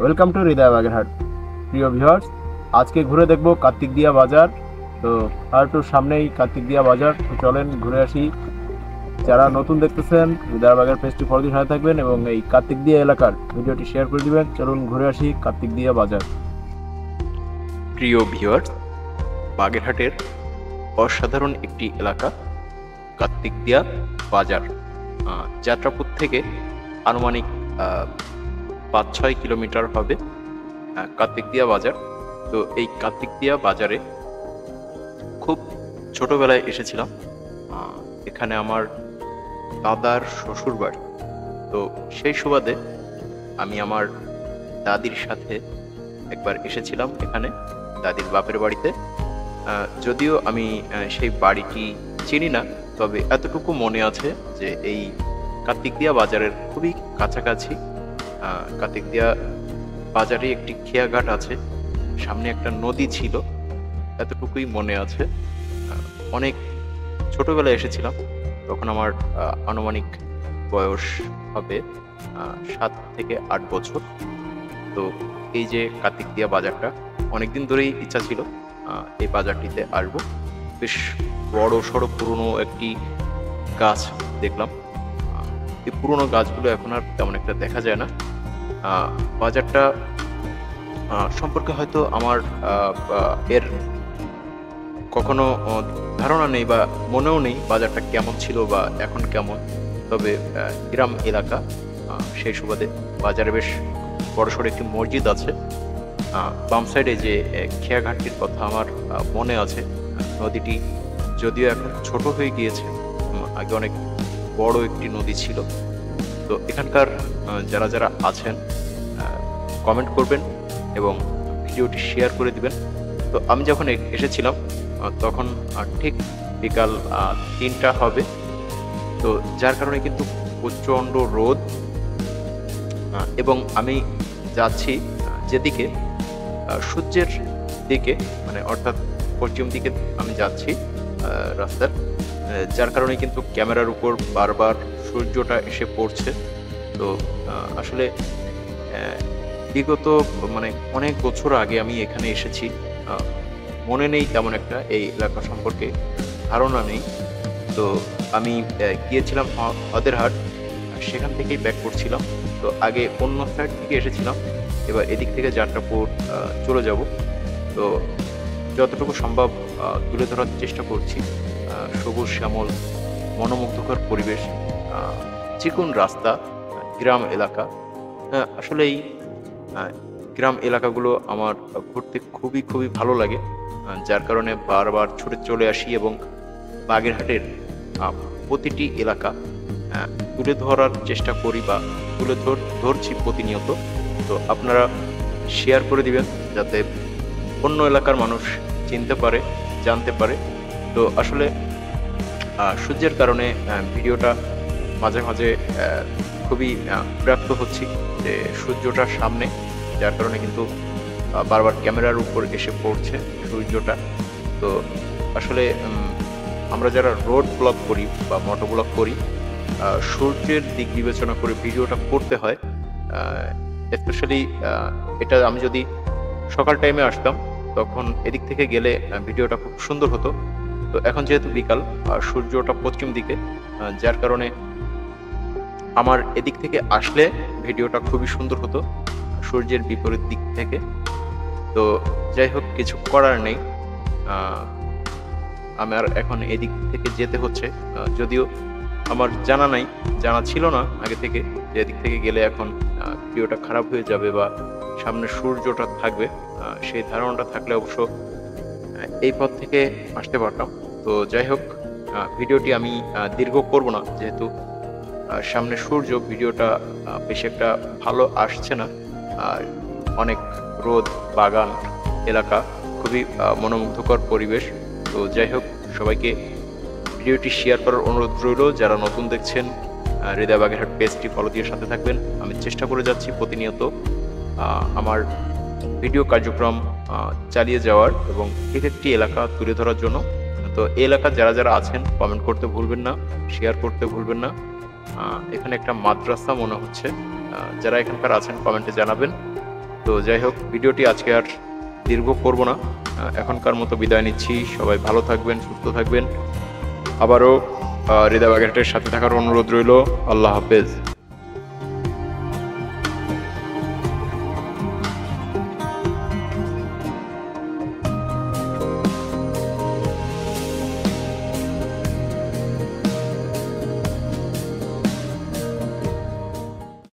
Welcome to হৃদয় বাগেরহাট। প্রিয় viewers, আজকে ঘুরে দেখব কার্তিক দিয়া বাজার। তো আর একটু সামনেই কার্তিক দিয়া বাজার, তো চলেন ঘুরে আসি। যারা নতুন দেখতেছেন হৃদয় বাগের পেজটি ফলো দিয়ে সাথে থাকবেন এবং এই কার্তিক দিয়া এলাকার ভিডিওটি শেয়ার করে দিবেন। চলুন ঘুরে আসি কার্তিক দিয়া বাজার। প্রিয় ভিউয়ার্স, বাগেরহাটের অসাধারণ একটি এলাকা কার্তিক দিয়া বাজার। যাত্রাপুর থেকে আনুমানিক 5-6 কিলোমিটার হবে কার্তিক দিয়া বাজার। তো এই কার্তিক দিয়া বাজারে খুব ছোটবেলায় এসেছিলাম। এখানে আমার দাদার শ্বশুর বাড়ি। তো সেই সুবাদে আমি আমার দাদির সাথে একবার এসেছিলাম এখানে, দাদির বাপের বাড়িতে। যদিও আমি সেই বাড়িটি চিনি না, তবে এতটুকু মনে আছে যে এই কার্তিক দিয়া বাজারের খুবই কাছাকাছি কার্তিক দিয়া বাজারে একটি খেয়াঘাট আছে, সামনে একটা নদী ছিল, এতটুকুই মনে আছে। অনেক ছোটবেলায় এসেছিলাম, তখন আমার আনুমানিক বয়স হবে 7 থেকে 8 বছর। তো এই যে কার্তিক দিয়া বাজারটা, অনেকদিন ধরেই ইচ্ছা ছিল এই বাজারটিতে আসবো। বেশ বড় সড়ো পুরনো একটি গাছ দেখলাম। এই পুরনো গাছগুলো এখন আর তেমন একটা দেখা যায় না। বাজারটা সম্পর্কে হয়তো আমার এর কখনো ধারণা নেই বা মনেও নেই বাজারটা কেমন ছিল বা এখন কেমন। তবে গ্রাম এলাকা, সেই সুবাদে বাজারে বেশ বড়সড় একটি মসজিদ আছে। বাম সাইডে যে খেয়াঘাটটির কথা আমার মনে আছে। নদীটি যদিও এখন ছোট হয়ে গিয়েছে, আগে অনেক বড় একটি নদী ছিল। তো এখানকার যারা যারা আছেন কমেন্ট করবেন এবং ভিডিওটি শেয়ার করে দিবেন। তো আমি যখন এসেছিলাম তখন ঠিক বিকাল 3টা হবে। তো যার কারণে কিন্তু প্রচণ্ড রোদ, এবং আমি যাচ্ছি যেদিকে সূর্যের দিকে, মানে অর্থাৎ পশ্চিম দিকে আমি যাচ্ছি রাস্তার, যার কারণে কিন্তু ক্যামেরার উপর বারবার সূর্যটা এসে পড়ছে। তো আসলে বিগত মানে অনেক বছর আগে আমি এখানে এসেছি, মনে নেই তেমন একটা, এই এলাকা সম্পর্কে ধারণা নেই। তো আমি গিয়েছিলাম হদেরহাট, সেখান থেকেই ব্যাক করছিলাম। তো আগে অন্য সাইড থেকে এসেছিলাম, এবার এদিক থেকে যাত্রাপুর চলে যাব। তো যতটুকু সম্ভব তুলে ধরার চেষ্টা করছি। সবুজ শ্যামল মনোমুগ্ধকর পরিবেশ, চিকন রাস্তা, গ্রাম এলাকা। আসলে এই গ্রাম এলাকাগুলো আমার ঘুরতে খুবই খুবই ভালো লাগে, যার কারণে বারবার ছুটে চলে আসি এবং বাগেরহাটের প্রতিটি এলাকা তুলে ধরার চেষ্টা করি বা তুলে ধরছি প্রতিনিয়ত। তো আপনারা শেয়ার করে দিবেন যাতে অন্য এলাকার মানুষ চিনতে পারে, জানতে পারে। তো আসলে সূর্যের কারণে ভিডিওটা মাঝে মাঝে খুবই বিরক্ত হচ্ছি যে সূর্যটার সামনে, যার কারণে কিন্তু বারবার ক্যামেরার উপর এসে পড়ছে সূর্যটা। তো আসলে আমরা যারা রোড ব্লগ করি বা মোটো ব্লগ করি, সূর্যের দিক বিবেচনা করে ভিডিওটা করতে হয়। স্পেশালি এটা আমি যদি সকাল টাইমে আসতাম তখন এদিক থেকে গেলে ভিডিওটা খুব সুন্দর হতো। তো এখন যেহেতু বিকাল, সূর্যটা পশ্চিম দিকে, যার কারণে আমার এদিক থেকে আসলে ভিডিওটা খুবই সুন্দর হতো সূর্যের বিপরীত দিক থেকে। তো যাই হোক, কিছু করার নেই, আমার এখন এদিক থেকে যেতে হচ্ছে। যদিও আমার জানা ছিল না আগে থেকে যে এদিক থেকে গেলে এখন ভিডিওটা খারাপ হয়ে যাবে বা সামনে সূর্যটা থাকবে। সেই ধারণাটা থাকলে অবশ্য এই পথ থেকে আসতে পারতাম। তো যাই হোক, ভিডিওটি আমি দীর্ঘ করব না, যেহেতু সামনে সূর্য, ভিডিওটা বেশি একটা ভালো আসছে না। আর অনেক রোদ, বাগান এলাকা, খুবই মনোমুগ্ধকর পরিবেশ। তো যাই হোক, সবাইকে ভিডিওটি শেয়ার করার অনুরোধ রইল। যারা নতুন দেখছেন হৃদয় বাগেরহাট পেজটি ফলো দিয়ে সাথে থাকবেন। আমি চেষ্টা করে যাচ্ছি প্রতিনিয়ত আমার ভিডিও কার্যক্রম চালিয়ে যাওয়ার এবং এক একটি এলাকা তুলে ধরার জন্য। তো এই এলাকার যারা যারা আছেন কমেন্ট করতে ভুলবেন না, শেয়ার করতে ভুলবেন না। এখানে একটা মাদ্রাসা মনে হচ্ছে, যারা এখানকার আছেন কমেন্টে জানাবেন। তো যাই হোক, ভিডিওটি আজকে আর দীর্ঘ করব না, এখনকার মতো বিদায় নিচ্ছি। সবাই ভালো থাকবেন, সুস্থ থাকবেন। আবারও হৃদয় বাগেরহাটের সাথে থাকার অনুরোধ রইল। আল্লাহ হাফেজ।